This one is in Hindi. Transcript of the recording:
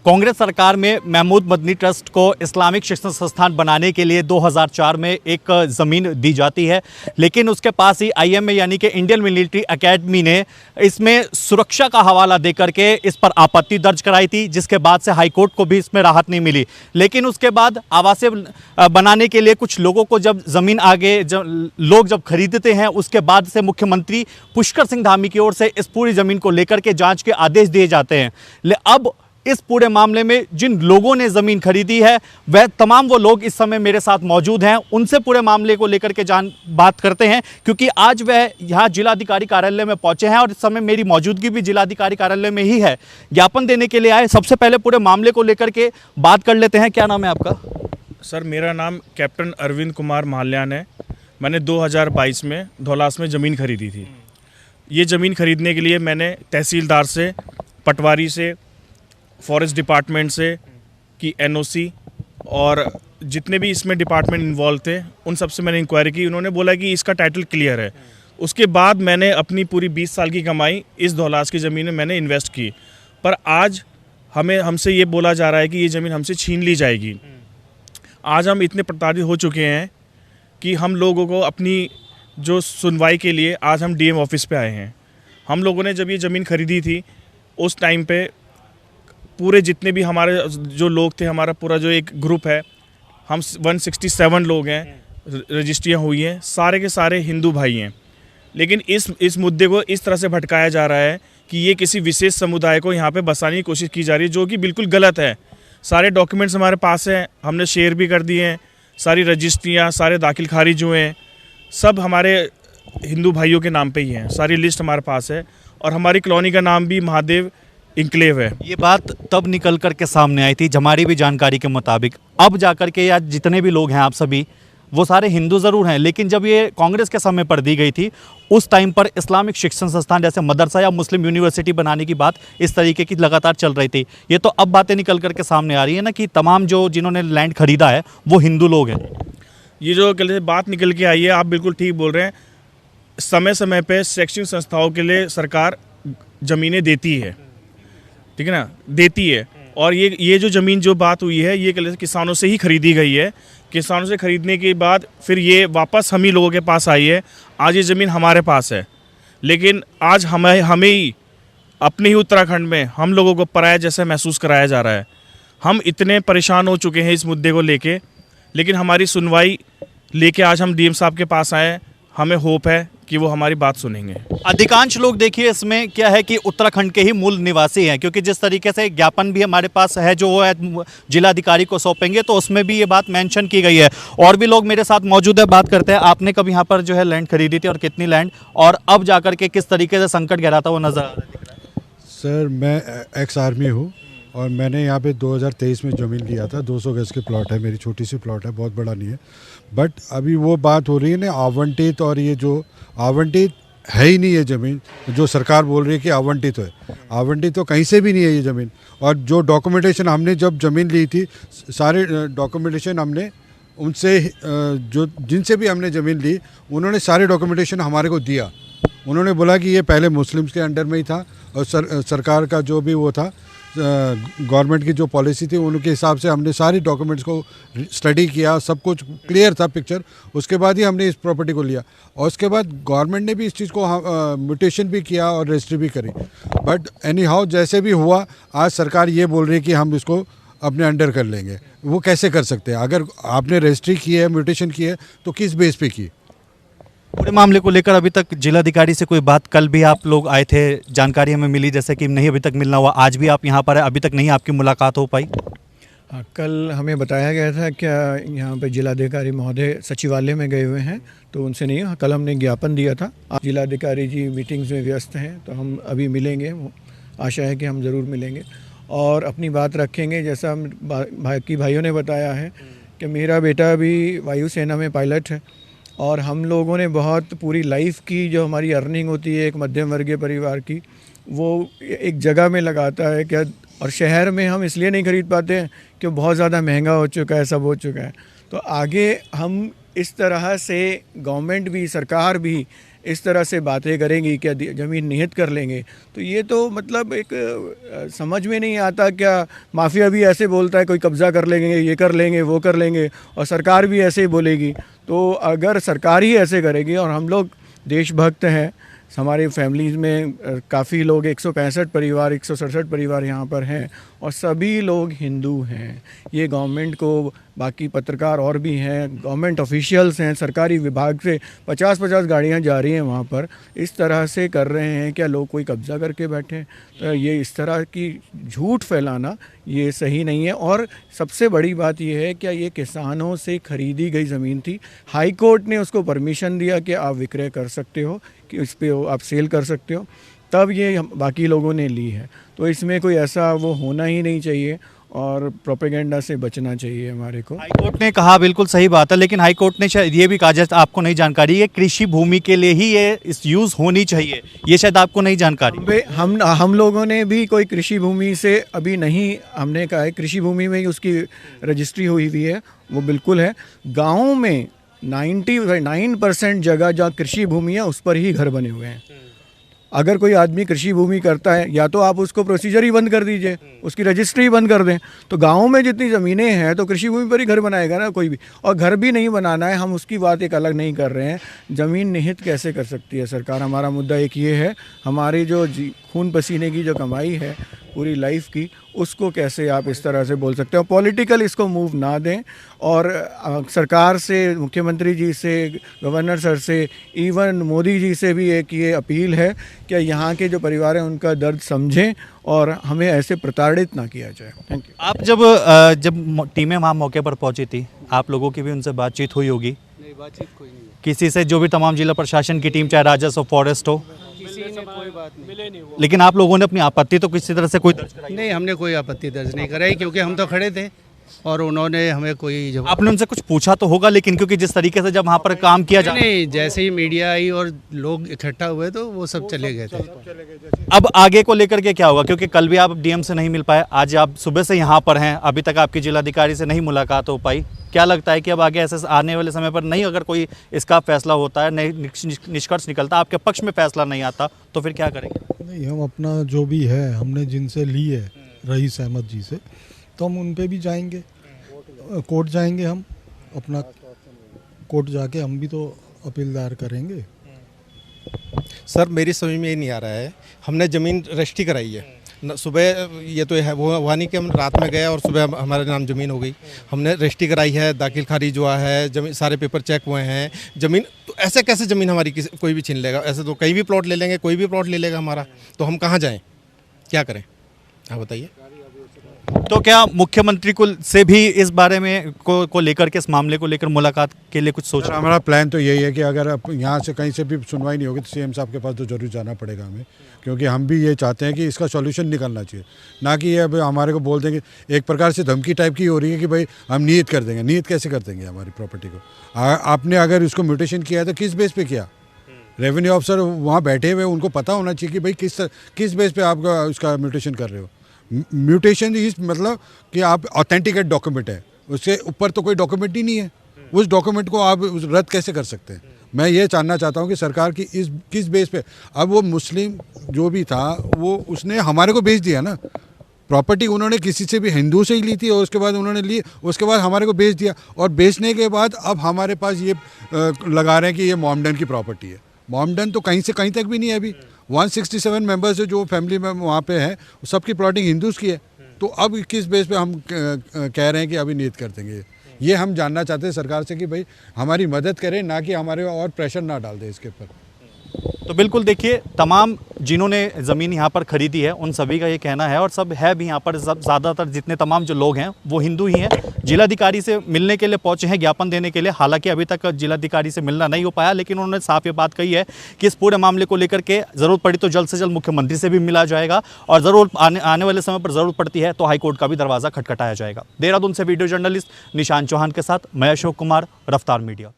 कांग्रेस सरकार में महमूद मदनी ट्रस्ट को इस्लामिक शिक्षण संस्थान बनाने के लिए 2004 में एक ज़मीन दी जाती है, लेकिन उसके पास ही आईएमए यानी कि इंडियन मिलिट्री एकेडमी ने इसमें सुरक्षा का हवाला देकर के इस पर आपत्ति दर्ज कराई थी, जिसके बाद से हाईकोर्ट को भी इसमें राहत नहीं मिली। लेकिन उसके बाद आवासीय बनाने के लिए कुछ लोगों को जब ज़मीन आगे जब खरीदते हैं, उसके बाद से मुख्यमंत्री पुष्कर सिंह धामी की ओर से इस पूरी ज़मीन को लेकर के जाँच के आदेश दिए जाते हैं। अब इस पूरे मामले में जिन लोगों ने ज़मीन खरीदी है वह तमाम वो लोग इस समय मेरे साथ मौजूद हैं, उनसे पूरे मामले को लेकर के बात करते हैं, क्योंकि आज वह यहाँ जिलाधिकारी कार्यालय में पहुंचे हैं और इस समय मेरी मौजूदगी भी जिलाधिकारी कार्यालय में ही है। ज्ञापन देने के लिए आए। सबसे पहले पूरे मामले को लेकर के बात कर लेते हैं। क्या नाम है आपका? सर, मेरा नाम कैप्टन अरविंद कुमार महाल्यान है। मैंने 2022 में धौलास में ज़मीन खरीदी थी। ये ज़मीन खरीदने के लिए मैंने तहसीलदार से, पटवारी से, फॉरेस्ट डिपार्टमेंट से की एनओसी और जितने भी इसमें डिपार्टमेंट इन्वॉल्व थे उन सब से मैंने इंक्वायरी की। उन्होंने बोला कि इसका टाइटल क्लियर है। उसके बाद मैंने अपनी पूरी 20 साल की कमाई इस धौलास की ज़मीन में मैंने इन्वेस्ट की, पर आज हमसे ये बोला जा रहा है कि ये ज़मीन हमसे छीन ली जाएगी। आज हम इतने प्रताड़ित हो चुके हैं कि हम लोगों को अपनी जो सुनवाई के लिए आज हम डीएम ऑफिस पे आए हैं। हम लोगों ने जब ये ज़मीन खरीदी थी उस टाइम पे पूरे जितने भी हमारे जो लोग थे, हमारा पूरा जो एक ग्रुप है, हम 167 लोग हैं, रजिस्ट्रियाँ हुई हैं, सारे के सारे हिंदू भाई हैं। लेकिन इस मुद्दे को इस तरह से भटकाया जा रहा है कि ये किसी विशेष समुदाय को यहाँ पे बसाने की कोशिश की जा रही है, जो कि बिल्कुल गलत है। सारे डॉक्यूमेंट्स हमारे पास हैं, हमने शेयर भी कर दिए हैं। सारी रजिस्ट्रियाँ, सारे दाखिल खारिज हुए हैं, सब हमारे हिंदू भाइयों के नाम पे ही हैं। सारी लिस्ट हमारे पास है और हमारी कॉलोनी का नाम भी महादेव इंक्लेव है। ये बात तब निकल कर के सामने आई थी हमारी भी जानकारी के मुताबिक। अब जाकर के आज जितने भी लोग हैं, आप सभी वो सारे हिंदू ज़रूर हैं, लेकिन जब ये कांग्रेस के समय पर दी गई थी उस टाइम पर इस्लामिक शिक्षण संस्थान जैसे मदरसा या मुस्लिम यूनिवर्सिटी बनाने की बात इस तरीके की लगातार चल रही थी। ये तो अब बातें निकल कर के सामने आ रही है ना कि तमाम जिन्होंने लैंड खरीदा है वो हिंदू लोग हैं। ये जो बात निकल के आई है, आप बिल्कुल ठीक बोल रहे हैं। समय समय पर शैक्षणिक संस्थाओं के लिए सरकार ज़मीनें देती है, ठीक है ना, देती है। और ये जो ज़मीन जो बात हुई है ये किसानों से ही खरीदी गई है। किसानों से खरीदने के बाद फिर ये वापस हम ही लोगों के पास आई है। आज ये ज़मीन हमारे पास है, लेकिन आज हमें ही अपने ही उत्तराखंड में हम लोगों को पराया जैसा महसूस कराया जा रहा है। हम इतने परेशान हो चुके हैं इस मुद्दे को लेके, लेकिन हमारी सुनवाई लेके आज हम डीएम साहब के पास आए। हमें होप है कि वो हमारी बात सुनेंगे। अधिकांश लोग देखिए इसमें क्या है कि उत्तराखंड के ही मूल निवासी हैं, क्योंकि जिस तरीके से ज्ञापन भी हमारे पास है जो वो है जिलाधिकारी को सौंपेंगे तो उसमें भी ये बात मेंशन की गई है। और भी लोग मेरे साथ मौजूद है, बात करते हैं। आपने कब यहाँ पर जो है लैंड खरीदी थी और कितनी लैंड, और अब जाकर के किस तरीके से संकट गहरा था वो नजर आ रहा है? सर, मैं एक्स आर्मी हूँ और मैंने यहाँ पे 2023 में ज़मीन लिया था। 200 गज की प्लॉट है, मेरी छोटी सी प्लॉट है, बहुत बड़ा नहीं है। बट अभी वो बात हो रही है ना आवंटित, और ये जो आवंटित है ही नहीं ये ज़मीन, जो सरकार बोल रही है कि आवंटित है। आवंटित तो कहीं से भी नहीं है ये ज़मीन। और जो डॉक्यूमेंटेशन हमने जब ज़मीन ली थी, सारे डॉक्यूमेंटेशन हमने उनसे जो जिनसे भी हमने ज़मीन ली उन्होंने सारे डॉक्यूमेंटेशन हमारे को दिया। उन्होंने बोला कि ये पहले मुस्लिम्स के अंडर में ही था और सरकार का जो भी वो था, गवर्नमेंट की जो पॉलिसी थी उनके हिसाब से हमने सारी डॉक्यूमेंट्स को स्टडी किया, सब कुछ क्लियर था पिक्चर। उसके बाद ही हमने इस प्रॉपर्टी को लिया और उसके बाद गवर्नमेंट ने भी इस चीज़ को म्यूटेशन भी किया और रजिस्ट्री भी करी। बट एनी हाउ जैसे भी हुआ, आज सरकार ये बोल रही है कि हम इसको अपने अंडर कर लेंगे। वो कैसे कर सकते हैं? अगर आपने रजिस्ट्री की है, म्यूटेशन की है, तो किस बेस पे की? पूरे मामले को लेकर अभी तक जिलाधिकारी से कोई बात? कल भी आप लोग आए थे, जानकारी हमें मिली जैसे कि नहीं अभी तक मिलना हुआ। आज भी आप यहाँ पर है, अभी तक नहीं आपकी मुलाकात हो पाई? हाँ, कल हमें बताया गया था क्या यहाँ पे जिलाधिकारी महोदय सचिवालय में गए हुए हैं, तो उनसे नहीं। कल हमने ज्ञापन दिया था। आज जिलाधिकारी जी मीटिंग्स में व्यस्त हैं, तो हम अभी मिलेंगे। आशा है कि हम ज़रूर मिलेंगे और अपनी बात रखेंगे। जैसा भाइयों ने बताया है कि मेरा बेटा भी वायुसेना में पायलट है और हम लोगों ने बहुत पूरी लाइफ की जो हमारी अर्निंग होती है एक मध्यम वर्गीय परिवार की, वो एक जगह में लगाता है क्या। और शहर में हम इसलिए नहीं खरीद पाते हैं कि बहुत ज़्यादा महंगा हो चुका है, सब हो चुका है। तो आगे हम इस तरह से गवर्नमेंट भी, सरकार भी इस तरह से बातें करेंगी, क्या ज़मीन निहित कर लेंगे, तो ये तो मतलब एक समझ में नहीं आता। क्या माफिया भी ऐसे बोलता है, कोई कब्ज़ा कर लेंगे, ये कर लेंगे, वो कर लेंगे, और सरकार भी ऐसे ही बोलेगी। तो अगर सरकार ही ऐसे करेगी, और हम लोग देशभक्त हैं, हमारे फैमिलीज़ में काफ़ी लोग 165 परिवार, 167 परिवार यहाँ पर हैं, और सभी लोग हिंदू हैं। ये गवर्नमेंट को, बाकी पत्रकार और भी हैं, गवर्नमेंट ऑफिशियल्स हैं, सरकारी विभाग से 50-50 गाड़ियाँ जा रही हैं वहाँ पर, इस तरह से कर रहे हैं। क्या लोग कोई कब्ज़ा करके बैठे? तो ये इस तरह की झूठ फैलाना ये सही नहीं है। और सबसे बड़ी बात ये है, क्या ये किसानों से खरीदी गई ज़मीन थी, हाई कोर्ट ने उसको परमिशन दिया कि आप विक्रय कर सकते हो, कि इस पर आप सेल कर सकते हो, तब ये बाकी लोगों ने ली है। तो इसमें कोई ऐसा वो होना ही नहीं चाहिए, और प्रोपेगेंडा से बचना चाहिए हमारे को। हाई कोर्ट ने कहा, बिल्कुल सही बात है, लेकिन हाई कोर्ट ने शायद ये भी कहा, जैसे आपको नहीं जानकारी है, कृषि भूमि के लिए ही ये इस यूज़ होनी चाहिए, ये शायद आपको नहीं जानकारी। हम लोगों ने भी कोई कृषि भूमि से अभी नहीं, हमने कहा है कृषि भूमि में ही उसकी रजिस्ट्री हुई हुई है, वो बिल्कुल है। गाँव में 99% जगह जहाँ कृषि भूमि है उस पर ही घर बने हुए हैं। अगर कोई आदमी कृषि भूमि करता है, या तो आप उसको प्रोसीजर ही बंद कर दीजिए, उसकी रजिस्ट्री बंद कर दें। तो गाँव में जितनी ज़मीनें हैं तो कृषि भूमि पर ही घर बनाएगा ना कोई भी, और घर भी नहीं बनाना है, हम उसकी बात एक अलग नहीं कर रहे हैं। ज़मीन निहित कैसे कर सकती है सरकार? हमारा मुद्दा एक ये है, हमारी जो खून पसीने की जो कमाई है पूरी लाइफ की, उसको कैसे आप इस तरह से बोल सकते हो? पॉलिटिकल इसको मूव ना दें, और सरकार से, मुख्यमंत्री जी से, गवर्नर सर से, इवन मोदी जी से भी एक ये अपील है कि यहाँ के जो परिवार हैं उनका दर्द समझें, और हमें ऐसे प्रताड़ित ना किया जाए। Thank you. आप जब टीमें वहाँ मौके पर पहुँची थी, आप लोगों की भी उनसे बातचीत हुई होगी? नहीं, बातचीत कोई नहीं। किसी से, जो भी तमाम जिला प्रशासन की टीम, चाहे राजस्व, फॉरेस्ट हो, किसी ने कोई बात नहीं। लेकिन आप लोगों ने अपनी आपत्ति तो किसी तरह से कोई दर्ज कराई? नहीं, हमने कोई आपत्ति दर्ज नहीं कराई, क्योंकि हम तो खड़े थे और उन्होंने हमें कोई जवाब। आपने उनसे कुछ पूछा तो होगा, लेकिन क्योंकि जिस तरीके से जब वहाँ पर काम किया जा, नहीं, जैसे ही मीडिया आई और लोग इकट्ठा हुए तो वो सब चले गए थे। अब आगे को लेकर के क्या होगा? क्योंकि कल भी आप डीएम से नहीं मिल पाए, आज आप सुबह से यहाँ पर हैं, अभी तक आपकी जिलाधिकारी से नहीं मुलाकात हो पाई। क्या लगता है कि अब आगे ऐसे आने वाले समय पर नहीं, अगर कोई इसका फैसला होता है, नहीं निष्कर्ष निकलता, आपके पक्ष में फैसला नहीं आता, तो फिर क्या करेंगे? नहीं, हम अपना जो भी है, हमने जिनसे ली है, रईस अहमद जी से, तो हम उन पे भी जाएंगे, कोर्ट जाएंगे। हम अपना कोर्ट जाके हम भी तो अपील दायर करेंगे। सर, मेरी समझ में ये नहीं आ रहा है, हमने ज़मीन रजिस्ट्री कराई है सुबह, ये तो है वो हुआ नहीं कि हम रात में गए और सुबह हमारे नाम ज़मीन हो गई। हमने रजिस्ट्री कराई है, दाखिल खारिज हुआ है, ज़मीन सारे पेपर चेक हुए हैं। ज़मीन तो ऐसे कैसे ज़मीन हमारी कोई भी छीन लेगा? ऐसे तो कहीं भी प्लॉट ले लेंगे, कोई भी प्लॉट ले लेगा हमारा, तो हम कहाँ जाएँ, क्या करें, आप बताइए। तो क्या मुख्यमंत्री को से भी इस बारे में को लेकर के, इस मामले को लेकर मुलाकात के लिए कुछ सोच रहे हैं? हमारा प्लान तो यही है कि अगर अब यहाँ से कहीं से भी सुनवाई नहीं होगी तो सीएम साहब के पास तो जरूर जाना पड़ेगा हमें, क्योंकि हम भी ये चाहते हैं कि इसका सॉल्यूशन निकलना चाहिए, ना कि ये अब हमारे को बोल देंगे। एक प्रकार से धमकी टाइप की हो रही है कि भाई हम नियत कर देंगे। नियत कैसे कर देंगे हमारी प्रॉपर्टी को? आपने अगर इसको म्यूटेशन किया है तो किस बेस पे किया? रेवेन्यू ऑफिसर वहाँ बैठे हुए, उनको पता होना चाहिए कि भाई किस बेस पे आप उसका म्यूटेशन कर रहे हो। म्यूटेशन इस मतलब कि आप ऑथेंटिकेट डॉक्यूमेंट है, उससे ऊपर तो कोई डॉक्यूमेंट ही नहीं है। उस डॉक्यूमेंट को आप रद्द कैसे कर सकते हैं? मैं ये जानना चाहता हूँ कि सरकार की किस बेस पे, अब वो मुस्लिम जो भी था वो उसने हमारे को बेच दिया ना प्रॉपर्टी, उन्होंने किसी से भी हिंदू से ही ली थी और उसके बाद उन्होंने ली, उसके बाद हमारे को बेच दिया, और बेचने के बाद अब हमारे पास ये लगा रहे हैं कि ये मोमडन की प्रॉपर्टी है। मोमडन तो कहीं से कहीं तक भी नहीं है। अभी 167 मेंबर्स जो फैमिली में वहाँ पे है, सबकी प्लॉटिंग हिंदूज़ की है, तो अब किस बेस पे हम कह रहे हैं कि अभी नियत कर देंगे? ये हम जानना चाहते हैं सरकार से कि भाई हमारी मदद करें, ना कि हमारे और प्रेशर ना डाल दें इसके ऊपर। तो बिल्कुल देखिए, तमाम जिन्होंने ज़मीन यहाँ पर खरीदी है उन सभी का ये कहना है, और सब है भी यहाँ पर, ज़्यादातर जितने तमाम जो लोग हैं वो हिंदू ही हैं। जिलाधिकारी से मिलने के लिए पहुँचे हैं, ज्ञापन देने के लिए। हालांकि अभी तक जिलाधिकारी से मिलना नहीं हो पाया, लेकिन उन्होंने साफ ये बात कही है कि इस पूरे मामले को लेकर के ज़रूरत पड़ी तो जल्द से जल्द मुख्यमंत्री से भी मिला जाएगा, और ज़रूर आने वाले समय पर ज़रूरत पड़ती है तो हाईकोर्ट का भी दरवाज़ा खटखटाया जाएगा। देहरादून से वीडियो जर्नलिस्ट निशांत चौहान के साथ मैं अशोक कुमार, रफ्तार मीडिया।